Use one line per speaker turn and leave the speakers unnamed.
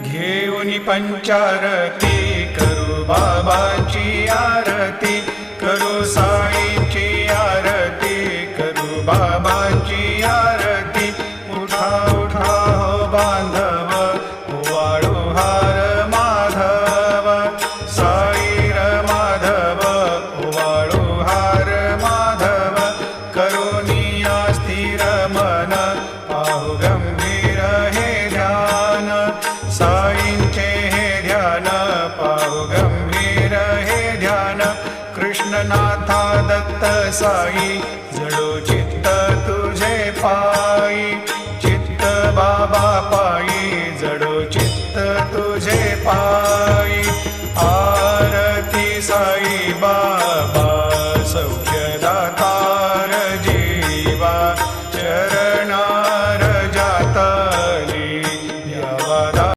घेऊन पंचारती करू बाबाची आरती, करू साईची आरती, करू बाबाची आरती। उठा उठा हो बांधव, ओवाळू हार माधव, साई र माधव, ओवाळू हार माधव। करुनिया स्थिर मन, पाहू गंभीर हे ध्यान, साईंचे हे ध्यान, पाहू गंभीर हे ध्यान। कृष्णनाथा दत्त साई